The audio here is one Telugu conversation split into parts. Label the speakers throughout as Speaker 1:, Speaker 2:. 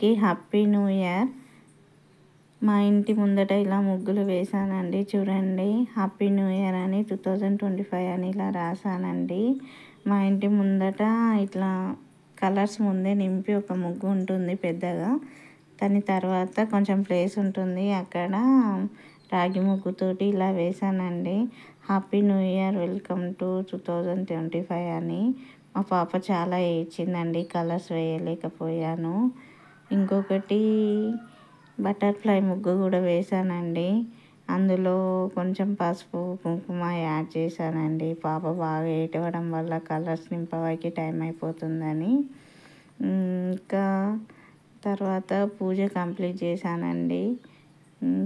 Speaker 1: అందరికీ హ్యాపీ న్యూ ఇయర్. మా ఇంటి ముందట ఇలా ముగ్గులు వేసానండి. చూడండి, హ్యాపీ న్యూ ఇయర్ అని 2025 అని ఇలా రాసానండి. మా ఇంటి ముందట ఇట్లా కలర్స్ ముందే నింపి ఒక ముగ్గు ఉంటుంది పెద్దగా. దాని తర్వాత కొంచెం ప్లేస్ ఉంటుంది, అక్కడ రాగి ముగ్గుతోటి ఇలా వేసానండి. Happy new year, welcome to 2025 అని. మా పాప చాలా ఏడ్చిందండి, కలర్స్ వేయలేకపోయాను. ఇంకొకటి బటర్ఫ్లై ముగ్గు కూడా వేసానండి. అందులో కొంచెం పసుపు కుంకుమ యాడ్ చేశానండి. పాప బాగా ఏడవడం వల్ల కలర్స్ నింపడానికి టైం అయిపోతుందని. ఇంకా తర్వాత పూజ కంప్లీట్ చేశానండి.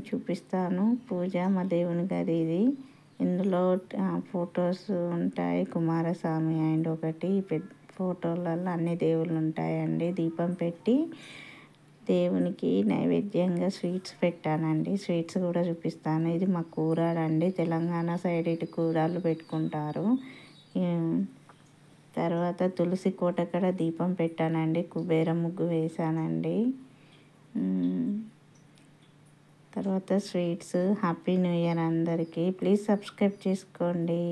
Speaker 1: చూపిస్తాను. పూజ మా దేవుని గది ఇది. ఇందులో ఫొటోస్ ఉంటాయి, కుమారస్వామి అండ్ ఒకటి ఫోటోలలో అన్ని దేవుళ్ళు ఉంటాయండి. దీపం పెట్టి దేవునికి నైవేద్యంగా స్వీట్స్ పెట్టానండి. స్వీట్స్ కూడా చూపిస్తాను. ఇది మా కూరాడండి, తెలంగాణ సైడ్ ఇటు కూరాలు పెట్టుకుంటారు. తర్వాత తులసి కోట కాడ దీపం పెట్టానండి. కుబేర ముగ్గు వేసానండి. తర్వాత స్వీట్స్. హ్యాపీ న్యూ ఇయర్ అందరికీ. ప్లీజ్ సబ్స్క్రైబ్ చేసుకోండి.